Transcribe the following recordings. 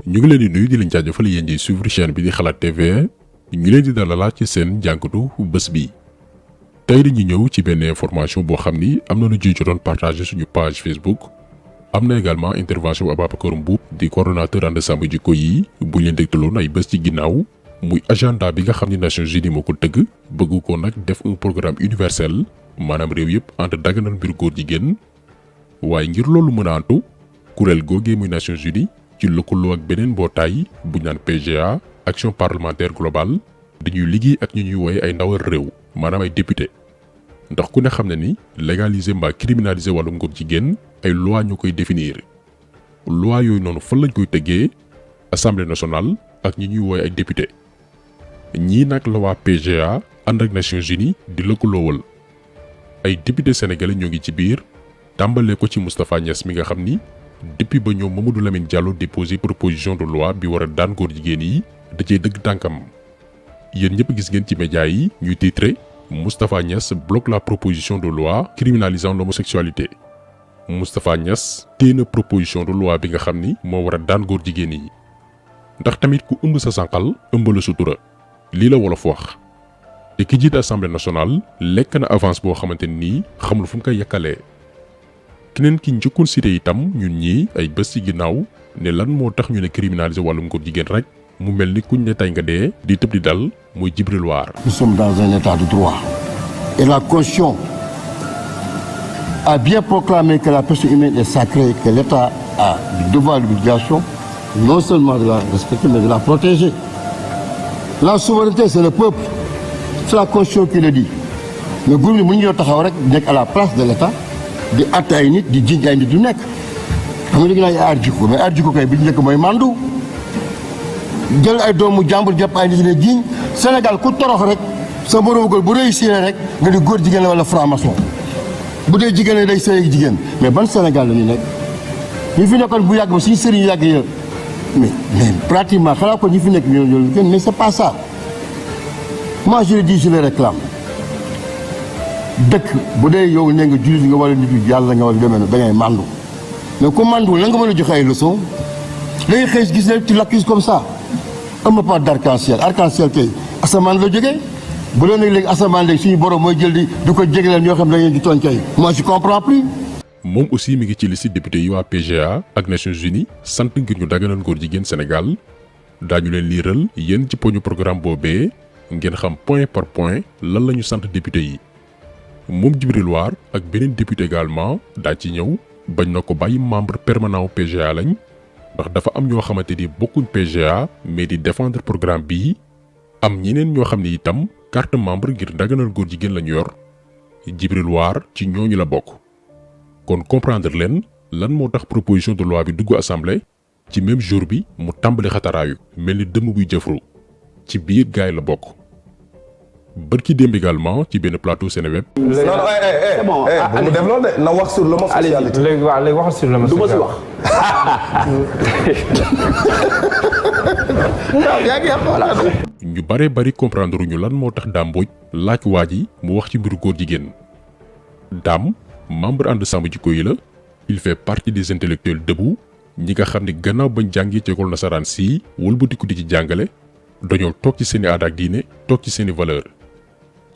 ñu ngi leen di nuyu di leen jaajëfal yéen di suivre chaîne bi di Xalaat TV ñu leen di dalalaat ci seen jàngatu bés bi. tey dañu ñëw ci benn information boo xam ni am na lu ji jotoon partagé suñu page Facebook am na également intervention bu Ababacar Mboup di coordonnateur ànd sàmm jikko yi bu leen dégtaloon ay bés ci ginnaaw muy agenda bi nga xam ni Nations Unies moo ko tëgg bëgg ko nag def un programme universel maanaam réew yëpp ànd daganal mbiru góor jigéen waaye ngir loolu mën a antu kuréel googee muy Nations Unies ci lëkkaloo ak beneen mbootaay bu ñu naan PGA action parlementaire globale dañuy liggéey ak ñu ñuy wooye ay ndawal réew maanaam ay député ndax ku ne xam ne ni légaliser mbaa criminaliser wàllum góor jigéen ay loi ñu koy définir loi yooyu noonu fan lañ koy tëggee assemblée nationale ak ñi ñuy wooye ay député ñii nag la waa PGA ànd ak Nations Unies di lëkkaloowal ay député sénégalais ñoo ngi ci biir tàmbalee ko ci Moustapha Niass mi nga xam ni depuis ba ñoom Mamadou Lamine Diallo déposé proposition de loi bi war a daan góor jigéen yi da cee dëgg tànkam yéen ñëpp gis ngeen ci média yi ñuy titré Moustapha Niass bloque la proposition de loi criminalisant l'homosexualité Moustapha Niass téye na proposition de loi bi nga xam ni moo war a daan góor jigéen yi ndax tamit ku ëmb sa sànqal ëmb la sutura lii la wolof wax te ki jiite assemblée nationale lekk na avance boo xamante nii xamul fu mu koy yàkkalee keneen ki njëkkoon cité itam ñun ñii ay bés ci ginnaaw ne lan moo tax ñu ne criminaliser wàllum góor jigéen rek mu mel ni kuñ ne tey nga dee di tëb di dal muy Djibril War. Nous sommes dans un état de droit et la Constitution a bien proclamé que la personne humaine est sacrée et que l'État a le devoir et l'obligation non seulement de la respecter mais de la protéger. La souveraineté c'est le peuple, c'est la Constitution qui le dit mais góor ñi mu ñu taxaw rek nekk à la place de l'État di àtte ay nit di jiñ ay nit du nekk xam nga léegi naa ay aar jikko mais aar jikko kay bi ñu njëkk mooy mandu jël ay doomu jàmbur jàpp ay nit ne jiñ Sénégal ku torox rek sa moromu góor bu réussir rek nga di góor jigéen la wala franc-maçon bu dee jigéen day sëy ak jigéen mais ban Sénégal la ñu nekk ñi fi nekkoon bu yàgg ba suñu sëriñ yàgg ya mais pratiquement xanaa ko ñi fi nekk ñoo gën mais c'est pas ça moi je le dis je le réclame dëkk bu dee yow nee nga jullit nga wala nit yu yàlla nga wala demee da ngay mandu mais ku manduwul la nga mën a joxe ay leçons da ngay xëy gis ne tu l'accuses comme ça am na pas d'arc-en-ciel arc-en-ciel kay asamaan la jógee bu doon léegi asamaan léegi suñu borom mooy jël di ko jégaleel ñoo xam ne da ngeen di tooñ kay moi je comprends plus. moom aussi mi ngi ci liste député yi waa PGA ak Nations Unies sant ngir ñu daganal góor jigéen Sénégal daañu leen liiral yéen ci poñu programme boobee ngeen xam point par point lan la ñu sant député yi. moom Djibril War ak beneen député également daa ci ñëw bañ na ko bàyyi membre permanent wu PGA lañ ndax dafa am ñoo xamante ni bokkuñ PGA mais di défendre programme bii am ñeneen ñoo xam ne itam carte membre ngir daganal góor jigéen lañu yor Djibril War ci ñooñu la bokk. kon comprendre leen lan moo tax proposition de loi bi dugg assemblée ci même jour bi mu tàmbali xataraayu mel ni dëmm buy jëfru ci biir gaay la bokk. bërki démb également ci benn plateau Seneweb. léegi c'est bon bu mu def loolu de na wax sur l'homosexualité. léegi waaw léegi waxal sur l'homosexualité. du ma si wax. ñu bare bari comprendre ñu lan moo tax Dame Mbodj laaj waa ji mu wax ci mbiru góor jigéen. Dame membre ànd sàmm jikko yi la il fait partie des intellectuels debout ñi nga xam ne gannaaw bañ jàngee ci école nasaraan sii wëlbatiku di ci jàngale dañoo toog ci seeni aada ak diine toog ci seeni valeur.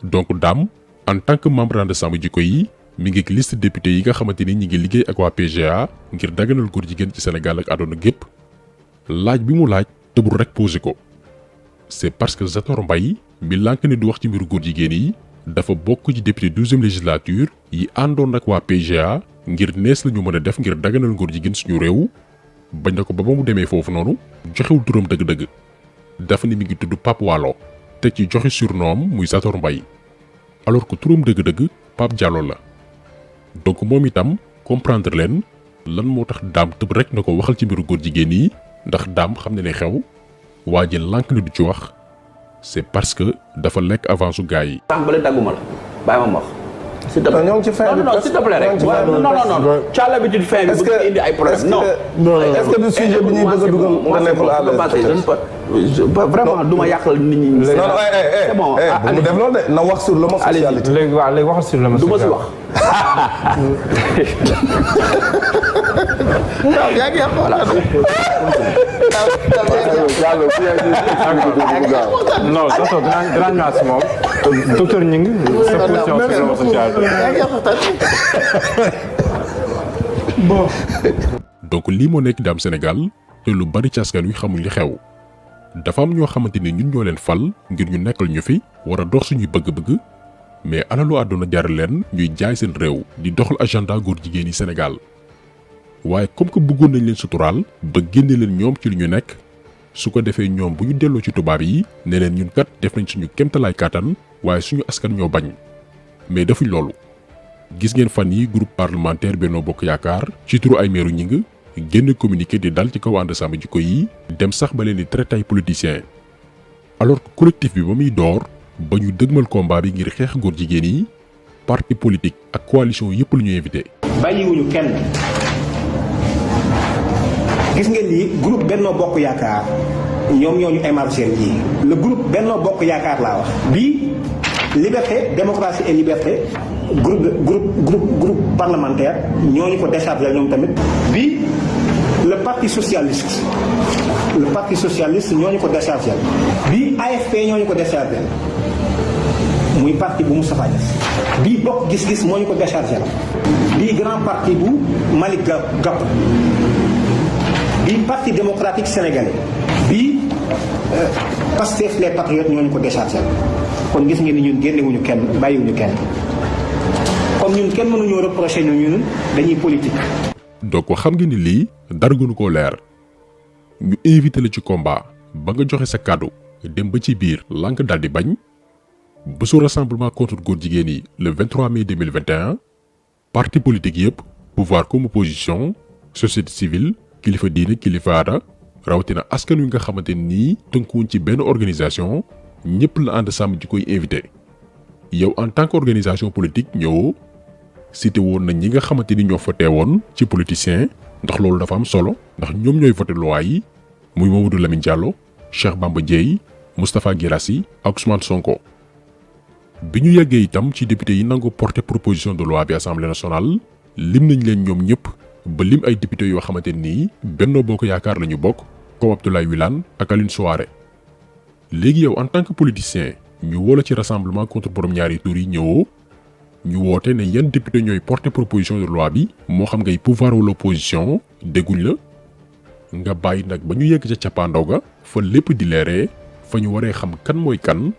donc Dame en tant que membre ànd sàmm jikko yi mi ngi liste député yi nga xamante ni ñi ngi liggéey ak waa PGA ngir daganal góor jigéen ci Sénégal ak àdduna gépp laaj bi mu laaj tëbul rek posé ko c'est parce que Zator Mbaye mi lànk ne du wax ci mbiru góor jigéen yi dafa bokk ci député 12e législature yi àndoon ak waa PGA ngir nees la ñu mën a def ngir daganal góor jigéen suñu réew bañ na ko ba mu demee foofu noonu joxewul turam dëgg-dëgg dafa ni mi ngi tudd Pape Wallo te ci joxe surnom muy Zator Mbaye alors que turam dëgg-dëgg Pape Diallo la donc moom itam comprendre leen lan moo tax Dame tëb rek na ko waxal ci mbiru góor jigéen yi ndax Dame xam ne ne xew waa ji lànk ne du ci wax c'est parce que dafa lekk avance su gars yi. sànq ba la dagguma la bàyyi ma wax s'il te plaît ñoo ngi ci fin bi non s'il te plaît rek non tu as l'habitude fin bi bëgg indi ay problème non est-ce que du sujet bi ñuy bëgg a dugal nga nekkul à l'aise vraiment du ma yàqal nit ñi c'est bon bu mu def loolu de na wax sur l'homosexualité léegi waaw léegi waxal sur l'homosexualité du ma si wax non docteur dinaa ñëwaat si moom docteur Gningue sa position sur l'homosexualité bon donc lii moo nekk di am Sénégal te lu bari ci askan wi xamuñ li xew dafa am ñoo xamante ni ñun ñoo leen fal ngir ñu nekkal ñu fi war a dox suñuy bëgg-bëgg mais alalu àdduna jaral leen ñuy jaay seen réew di doxal agenda góor jigéen yi Sénégal waaye comme que bëggoon nañ leen suturaal ba génne leen ñoom ci li ñu nekk su ko defee ñoom bu ñu delloo ci tubaab yi ne leen ñun kat def nañ suñu kéemtalaay kàttan waaye suñu askan ñoo bañ mais defuñ loolu. gis ngeen fan yi groupe parlementaire Benno Bokk Yaakaar ci turu Aymérou Gningue génn communiqué di dal ci kaw ànd sàmm jikko yi dem sax ba leen di traité ay politiciens alors que collectif bi ba muy door ba ñu dëgmal combat bi ngir xeex góor jigéen yi parti politique ak coalition yépp lu ñu invité. bàyyiwuñu kenn gis ngeen ni groupe Benno Bokk Yaakaar ñoom ñoo ñu émarger ji le groupe Benno Bokk Yaakaar laa wax bii liberté démocratie et liberté groupe parlementaire ñoo ñu ko déchargé ñoom tamit bii le parti socialiste ñoo ñu ko déchargé bii AFP ñoo ñu ko déchargé muy parti bu Moustapha Niasse bii Bokk Gis-Gis moo ñu ko déchargé bii grand parti bu Malick Gakou bii parti démocratique sénégalais bii Pastef les patriotes ñoo ñu ko déchargé kon gis ngeen ni ñun génnewuñu kenn bàyyiwuñu kenn comme ñun kenn mënuñoo reprocher ñun dañuy politique. donc xam nga ni lii dara gënu koo leer ñu invité la ci combat ba nga joxe sa kàddu dem ba ci biir lànk daldi bañ bésu rassemblement contre góor jigéen yi le 23 mai 2021 parti politique yépp pouvoir comme opposition société civile kilifa diine kilifa aada rawatina askan wi nga xamante nii tënkuwuñ ci benn organisation ñëpp la ànd sàmm ji koy invité yow en tant qu'organisation politique ñëwoo cité woon na ñi nga xamante ni ñoo fa teewoon ci politicien ndax loolu dafa am solo ndax ñoom ñooy voté loi yi muy Mamadou Lamine Diallo Cheikh Bamba Dièye Moustapha Guirassy ak Ousmane Sonko. bi ñu yeggee itam ci député yi nangu porter proposition de loi bi assemblée nationale lim nañ leen ñoom ñëpp ba lim ay député yoo xamante nii Benno Bokk Yaakaar la ñu bokk comme Abdoulaye Wilane ak Aline Souaré. léegi yow en tant que politicien ñu woo la ci rassemblement contre borom ñaari tour yi ñëwoo ñu woote ne yan député ñooy porter proposition de loi bi moo xam ngay pouvoir wala opposition dégguñ la nga bàyyi nag ba ñu yegg ca cappaandaw ga fa lépp di leeree fa ñu waree xam kan mooy kan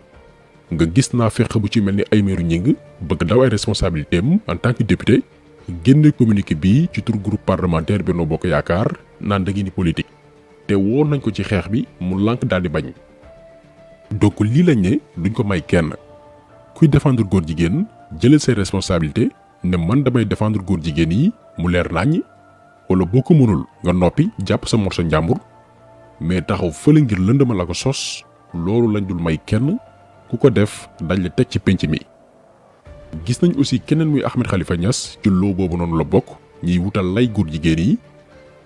nga gis naa fexe bu ci mel ni Aymérou Gningue bëgg daw ay responsabilité am en tant que député génne communiqué bi ci tur groupe parlementaire Benno Bokk Yaakaar naan da ngeen di politique te woon nañ ko ci xeex bi mu lànk daal di bañ. donc lii lañ ne duñ ko may kenn kuy défendre góor jigéen jëlal say responsabilité ne man damay défendre góor jigéen yi mu leer naññ wala boo ko mënul nga noppi jàpp sa morso njàmbur mais taxaw fële ngir lëndama la ko sos loolu lañ dul may kenn ku ko def dañ la teg ci pénc mi. gis nañ aussi keneen muy Ahmed Khalifa Niass ci loo boobu noonu la bokk ñiy wutal lay góor jigéen yi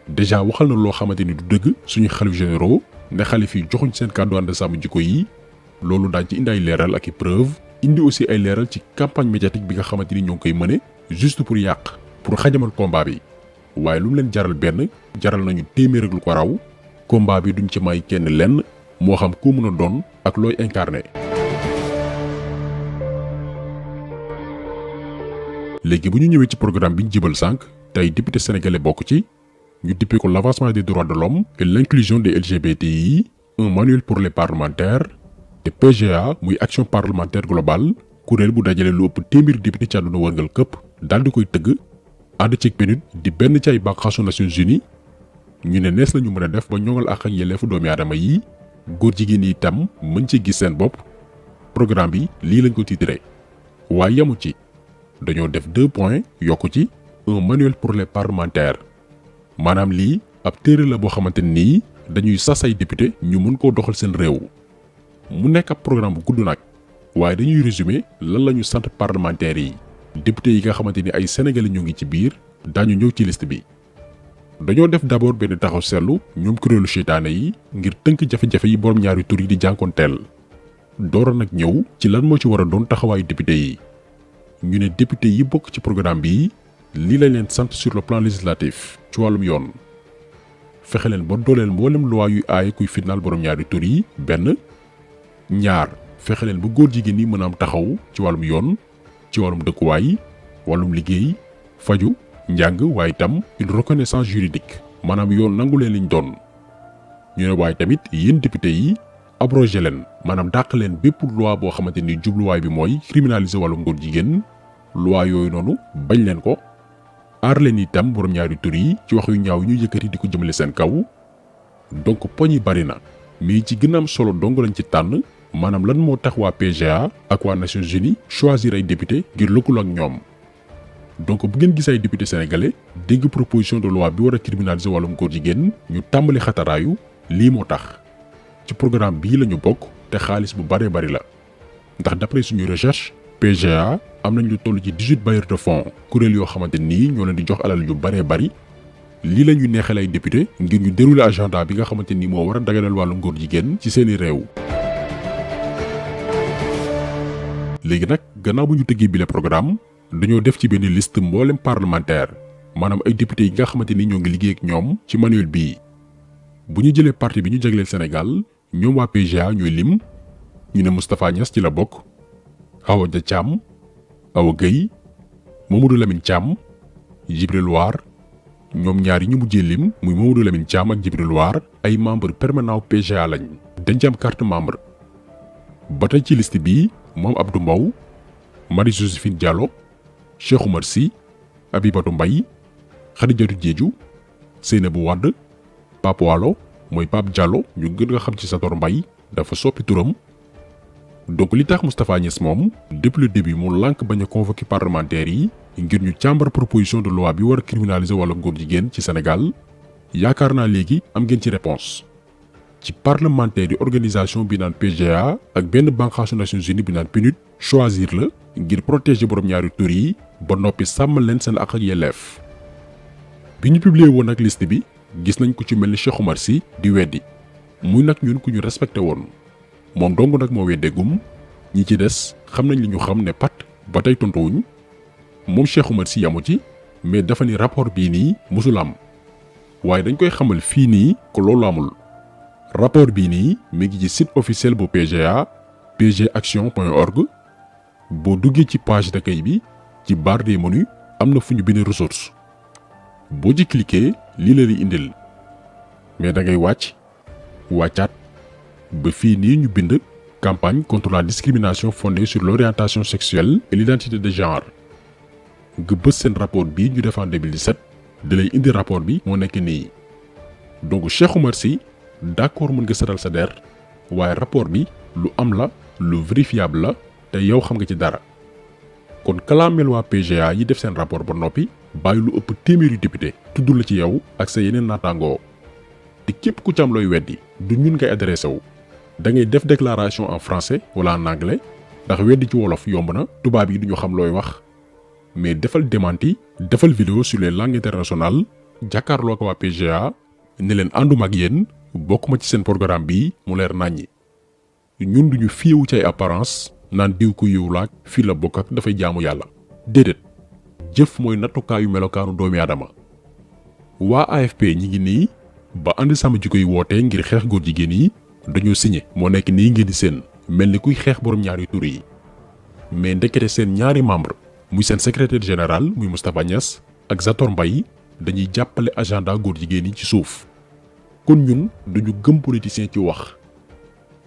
déjà waxal na loo xamante ni du dëgg suñu xalif généraux ne xalif yi joxuñ seen kàddu ànd sàmm jikko yi loolu daañ ci indi ay leeral ak i preuve indi aussi ay leeral ci campagne médiatique bi nga xamante ni ñoo ngi koy mëne juste pour yàq pour xajamal combat bi waaye lu mu leen jaral benn jaral nañu téeméer ak lu ko raw combat bi duñ ci may kenn lenn moo xam koo mën a doon ak looy incarné. léegi bu ñu ñëwee ci programme bi ñu jibal sànq tey député sénégalais bokk ci ñu dippee ko l'avancement des droits de l'homme et l'inclusion des LGBTI un manuel pour les parlementaires te PGA muy action parlementaire globale kuréel bu dajale lu ëpp téeméeri député ci àdduna wërngal këpp daal di koy tëgg ànd ci PNUD di benn ci ay bànqaasu Nations Unies ñu ne nees lañu mën a def ba ñoŋal àq ak yelleefu doomi aadama yi góor jigéen yi itam mën ci gis seen bopp programme bi lii lañ ko titré waaye yamu ci dañoo def 2 points yokku ci un manuel pour les parlementaires maanaam lii ab téere la boo xamante nii dañuy sas ay député ñu mën koo doxal seen réew mu nekk ab programme bu gudd nag waaye dañuy résumer lan la ñu sant parlementaires yi député yi nga xamante ni ay sénégalais ñu ngi ci biir daañu ñëw ci liste bi. dañoo def d'abord benn taxaw seetlu ñoom kuréelu seytaane yi ngir tënk jafe-jafe yi borom ñaari tur yi di jànkoonteel doora nag ñëw ci lan moo ci war a doon taxawaayu député yi. ñu ne député yi bokk ci programme bi lii lañ leen sant sur le plan législatif ci wàllum yoon fexe leen ba dooleel mboolem loi yu aaye kuy fitnaal borom ñaari tur yi benn ñaar fexe leen ba góor jigéen yi mën a am taxaw ci wàllum yoon ci wàllum dëkkuwaay wàllum liggéey faju njàng waaye itam une reconnaissance juridique maanaam yoon nangu leen liñ doon. ñu ne waaye tamit yéen député yi abrogé leen maanaam dàq leen bépp loi boo xamante ni jubluwaay bi mooy criminaliser wàllum góor jigéen loi yooyu noonu bañ leen ko. aar leen itam borom ñaari tur yi ci wax yu ñaaw ñu yëkkati di ko jëmale seen kaw donc poñ yi bari na mais ci gën a am solo dong lañ ci tànn maanaam lan moo tax waa PGA ak waa Nations Unies choisir ay député ngir lëkkaloo ak ñoom. donc bu ngeen gis ay député sénégalais dégg proposition de loi bi war a criminaliser wàllum góor jigéen ñu tàmbali xataraayu lii moo tax ci programme bii la ñu bokk te xaalis bu baree bari la ndax d'après suñu recherche PGA am nañ lu toll ci 18 bailleurs de fonds kuréel yoo xamante nii ñoo leen di jox alal yu baree bari lii la ñuy neexal ay député ngir ñu dérouler agenda bi nga xamante ni moo war a daganal wàllum góor jigéen ci seeni réew. léegi nag gannaaw bu ñu tëggee bile programme dañoo def ci benn liste mboolem parlementaire maanaam ay député yi nga xamante ni ñoo ngi liggéey ak ñoom ci manuel bii. bu ñu jëlee parti bi ñu jagleel Sénégal ñoom waa PGA ñooy lim ñu ne Moustapha Niass ci la bokk Awa Dia Thiam Awa Gueye Mamadou Lamine Thiam Djibril War ñoom ñaar yi ñu mujjee lim muy Mamadou Lamine Thiam ak Djibril War ay membre permanent PGA lañ dañ ci am carte membre. ba tey ci liste bii moom Abdou Mbow Marie Joséphine Diallo Cheikh Oumar Sy Abibatou Mbaye Khadijatou Diédhiou Seynabou Wade Pape Walo mooy Pape Diallo ñu gën nga xam ci Sator Mbaye dafa soppi turam. donc li tax Moustapha Niass moom depuis le début mu lànk bañ a convoqué parlementaires yi ngir ñu càmbar proposition de loi bi war a criminaliser wàllum góor jigéen ci Sénégal yaakaar naa léegi am ngeen ci réponse ci parlementaire yi organisation bi naan PGA ak benn bànqaasu Nations Unies bi naan PNUD choisir la ngir protéger borom ñaari tur yi ba noppi sàmmal leen seen ak yelleef. bi ñu publier woon ak liste bi gis nañ ko ci mel ni Cheikh Oumar Sy di weddi muy nag ñun ku ñu respecté woon moom dong nag moo weddeegum ñi ci des xam nañ li ñu xam ne pat ba tey tontuwuñ moom Cheikh Oumar Sy yamu ci mais dafa ni rapport bii nii musul am waaye dañ koy xamal fii nii ko loolu amul. rapport bii nii mi ngi ci site officiel bu PGA pgaction.org boo duggee ci page d'accueil bi ci barre des menus am na fu ñu bind ressources boo ci cliquer lii la di indil mais da ngay wàccaat ba fii nii ñu bind campagne contre la discrimination fondée sur l'orientation sexuelle et l'identité de genre nga bës seen rapport bii ñu def en 2017 da lay indi rapport bi moo nekk nii. donc Cheikh Oumar Sy d'accord mën nga setal sa der waaye rapport bi lu am la lu vérifiable la te yow xam nga ci dara kon kalaameel waa PGA yi def seen rapport ba noppi bàyyi lu ëpp téeméeri député tudd la ci yow ak sa yeneen naataangoo te képp ku ci am looy weddi du ñun ngay adressé wu da ngay def déclaration en français wala en anglais ndax weddi ci wolof yomb na tubaab yi duñu xam looy wax mais defal démenti defal vidéo sur les langues internationales jàkkaarloo ko waa PGA ne leen ànduma ak yéen bokkuma ci seen programme bi mu leer naññi ñun duñu fiyewu ci ay apparence naan diw ku yiw laaj fii la bokk ak dafay jaamu yàlla déedéet jëf mooy nattukaayu melokaanu doomi aadama waa AFP ñi ngi nii ba ànd sàmm ji koy wootee ngir xeex góor jigéen yi dañoo signé moo nekk nii ngeen di seen mel ni kuy xeex borom ñaari tur yi mais ndekete seen ñaari membre muy seen secrétaire général muy Moustapha Niass ak Zator Mbaye dañuy jàppale agenda góor jigéen yi ci suuf kon ñun duñu gëm politicien ci wax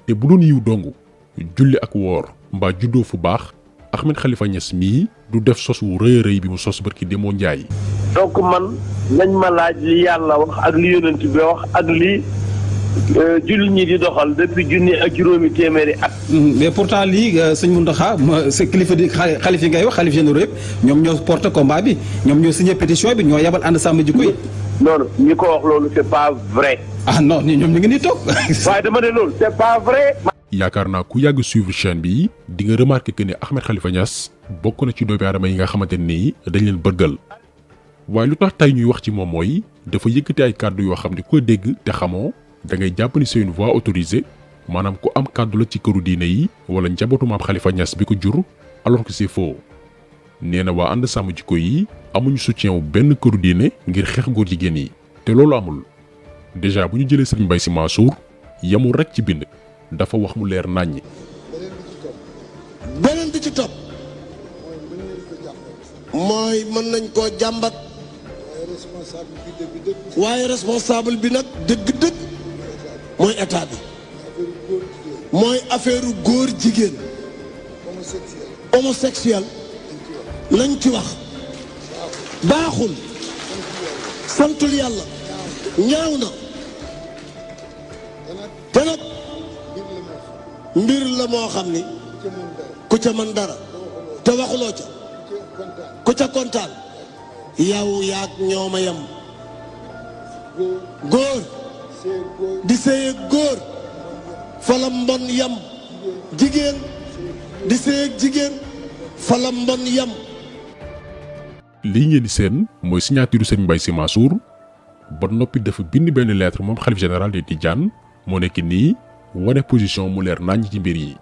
te bu doon yiw dong julli ak woor mbaa juddoo fu baax Ahmed Khalifa Niass mii du def sos wu rëy a rëy bi mu sos barki Demba Ndiaye. donc man nañ ma laaj li yàlla wax ak li yonent bi wax ak li jullit ñi di doxal depuis junni ak juróomi téeméeri at. mais pourtant lii sëñ Mountakha sa kilifa di xalif yi ngay wax xalif généraux yëpp ñoom ñoo porté combat bi ñoom ñoo signé pétition bi ñoo yabal ànd sàmm jikko yi. non ñi ko wax loolu c'est pas vrai. ah non ñoom ñu ngi nii toog. waaye dama ne loolu c'est pas vrai. yaakaar naa ku yàgg suivre chaîne bi di nga remarquer que ne Ahmed Khalifa Niass bokk na ci doomi aadama yi nga xamante ni dañ leen bërgal waaye lu tax tey ñuy wax ci moom mooy dafa yëkkati ay kàddu yoo xam ne ku dégg te xamoo da ngay jàpp ni c'est une voix autorisée maanaam ku am kàddu la ci këru diine yi wala njabootu maam Khalifa Niass bi ko jur alors que c'est faux nee na waa ànd sàmm jikko yi amuñu soutien wu benn këru diine ngir xeex góor jigéen yi te loolu amul déjà bu ñu jëlee Serigne Mbaye Sy Mansour yamul rek ci bind dafa wax mu leer naññi. beneen bi ci topp mooy mën nañ koo jàmbat waaye responsable bi nag dëgg-dëgg mooy état bi mooy affaire góor jigéen homosexuel lañ ci wax baaxul santul yàlla ñaaw na te nag mbir la moo xam ni ku ca mën dara te waxuloo ca ku ca kontaan yow yaag ñooma yem góor di sëyeeg góor fa la mbon yem jigéen di sëyeeg jigéen fa la mbon yem. lii ngeen di seen mooy signature Serigne Mbaye Sy Mansour ba noppi dafa bind benn lettre moom xalif général des Tidianes moo nekk nii wane position mu leer naññ ci mbir yi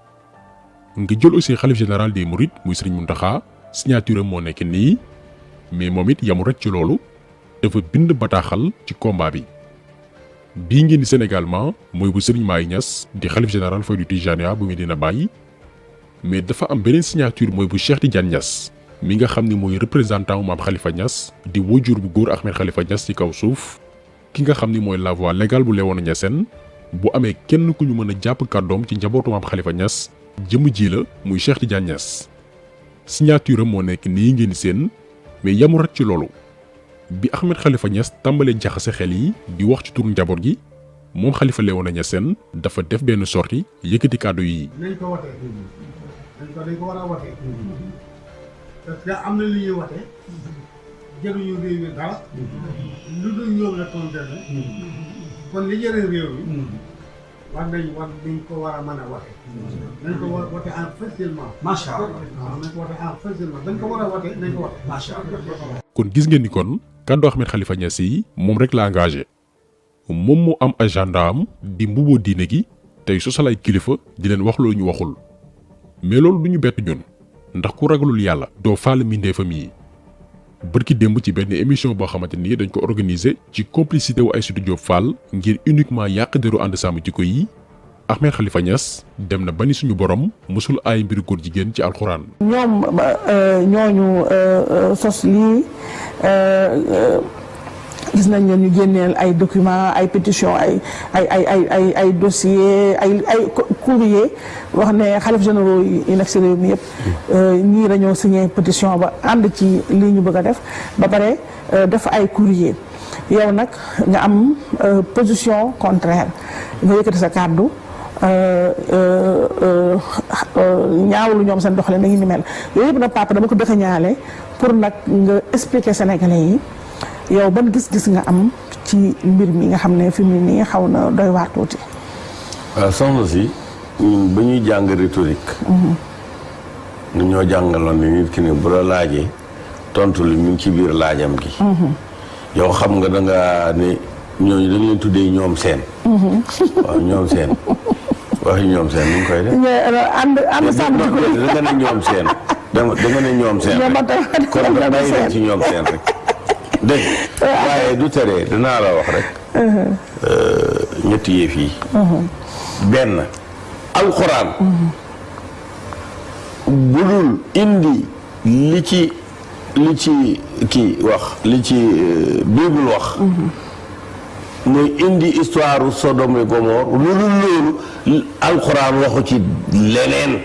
nga jël aussi xalif général des Mourides muy Serigne Mountakha signature moo nekk nii mais moom it yamul rek ci loolu dafa bind bataaxal ci combat bi bii ngeen di seen également mooy bu Serigne Maye Niass di xalif général Faydu Tijaniya bu Medina Baye mais dafa am beneen signature mooy bu Cheikh Tidiane Niass mi nga xam ni mooy représentant maam Khalifa Niass di wajur bu góor Ahmed Khalifa Niass ci kaw suuf ki nga xam ni mooy la voix légale bu Léona Niassène bu amee kenn ku ñu mën a jàpp kàddoom ci njabootu maam Khalifa Niass jëm ji la muy Cheikh Tidiane Niass signature moo nekk nii ngeen seen mais yamul rek ci loolu bi Ahmed Khalifa Niass tàmbalee jaxase xel yi di wax ci turu njaboot gi moom Khalifa Léona Niassène dafa def benn sortie yëkkati kàddu yi. nañ ko watee dañ ko war a watee parce que am na lu ñuy watee jëruñu réew mi dara lu dul ñoom la tonteel kon li jëriñ réew mi war nañ ko war a mën a watee nañ ko war a watee en facilement macha allah nañ ko watee en facilement dañ ko war a watee nañ ko watee macha allah. kon gis ngeen ni kon kàddu Ahmed Khalifa Niass yi moom rek la engagé moom moo am agenda am di mbuboo diine gi tey sosal ay kilifa di leen wax loolu ñu waxul mais loolu du ñu bett ñun ndax ku ragalul yàlla doo faale mindeefam yi bërki démb ci benn émission boo xamante ni dañ ko organiser ci complicité wu Aïssatou Diop Fall ngir uniquement yàq deru ànd sàmm jikko yi Ahmed Khalifa Niass dem na bani suñu borom musul ay mbiru góor jigéen ci alxuraan. ñoom ñooñu sos lii gis nañ leen ñu génneel ay documents ay pétitions ay dossiers ay courrier wax ne xalif généraux yi nekk si réew mi yëpp ñii dañoo signé pétition ba ànd ci lii ñu bëgg a def ba pare def ay courrier yow nag nga am position contraire nga yëkkati sa kàddu ñaawlu ñoom seen doxalin dañuy ni mel yooyu yëpp nag papa dama ko dëkk ñaale pour nag nga expliquer Sénégalais yi yow ban gis-gis nga am ci mbir mi nga xam ne fi mu nii xaw na doy waar tuuti. waaw soxna si ñun ba ñuy jàng rhétorique. ñu ñoo jàngaloon ni nit ki ne bu la laajee tontu li mu ngi ci biir laajam gi. yow xam nga da nga ne ñooñu dañ leen tuddee ñoom seen. waaw ñoom seen waxi ñoom seen nu ñu koy def. ànd sàmm da nga ne ñoom seen da nga ne ñoom seen rek kon nga bàyyi leen ci ñoom seen rek. dégg waaye du tere dinaa la wax rek ñetti yëf yi benn alxuraan bu dul indi li ci kii wax li ci bible wax mooy indi histoire Sodome et Gomorrhe lu dul loolu alxuraan waxu ci leneen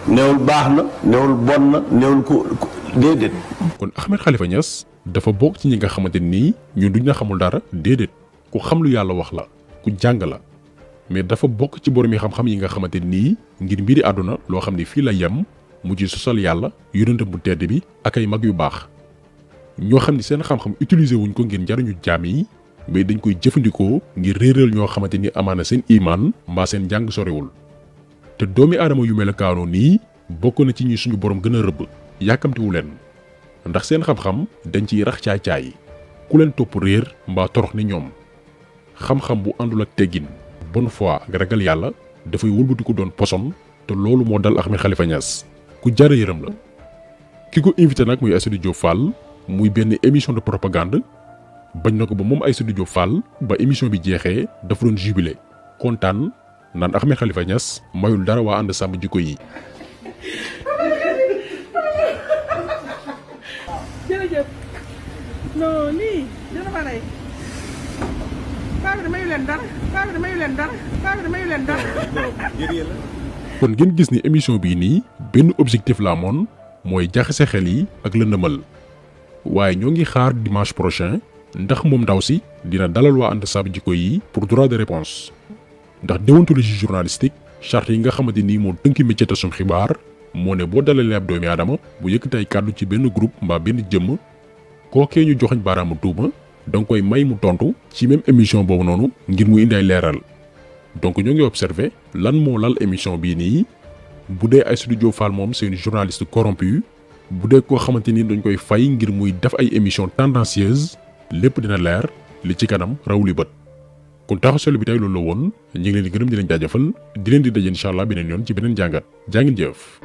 newul baax na newul bon na newul ku déedéet. kon Ahmed Khalifa Niass dafa bokk ci ñi nga xamante nii ñun duñ la xamul dara déedéet ku xam lu yàlla wax la ku jàng la mais dafa bokk ci borom yi xam-xam yi nga xamante nii ngir mbiri àdduna loo xam ne fii la yem mu ci sosal yàlla yonentam bu tedd bi ak ay mag yu baax ñoo xam ne seen xam-xam utiliser wuñ ko ngir njariñu jaam yi mais dañ koy jëfandikoo ngir réeral ñoo xamante ni amaana seen imaan mbaa seen njàng sorewul te doomi aadama yu melokaanoo nii bokk na ci ñi suñu borom gën a rëbb yàkkamtiwu leen ndax seen xam-xam dañ ciy rax caay-caay ku leen topp réer mbaa torox ni ñoom xam-xam bu àndul ak teggin bonne foi ak ragal yàlla dafay wëlbatiku doon poson te loolu moo dal Ahmed Khalifa Niass ku jara yërëm la ki ko invité nag muy Aïssatou Diop Fall muy benn émission de propagande bañ na ko ba moom Aïssatou Diop Fall ba émission bi jeexee dafa doon jubilé kontaan naan Ahmed Khalifa Niass mayul dara waa ànd sàmm jikko yi. jërëjëf non lii dina ma rey paa bi dama yu leen dara paa bi dama yu leen dara paa bi dama yu leen dara. kon ngeen gis ni émission bii nii benn objectif la amoon mooy jaxase xel yi ak lëndëmal waaye ñoo ngi xaar dimanche prochain ndax moom ndaw si dina dalal waa ànd sàmm jikko yi pour droit de réponse ndax déontologie journalistique charte yi nga xamante ni moo tënki métier tasum xibaar moo ne boo dalalee ab doomi aadama bu yëkkati ay kàddu ci benn groupe mbaa benn jëmm kookee ñu joxañ baaraamu tuuma danga koy may mu tontu ci même émission boobu noonu ngir mu indi ay leeral donc ñoo ngi observé lan moo lal émission bii nii bu dee Aïssatou Diop Fall moom c'est une journaliste corrompue bu dee koo xamante ni dañ koy fay ngir muy def ay émission tendancieuse lépp dina leer li ci kanam raw li bët kon taxaw seetlu bi tey loolu la woon ñu ngi leen di gërëm di leen jaajëfal di leen di daje incha allah beneen yoon ci beneen jàngat jaa ngeen jëf.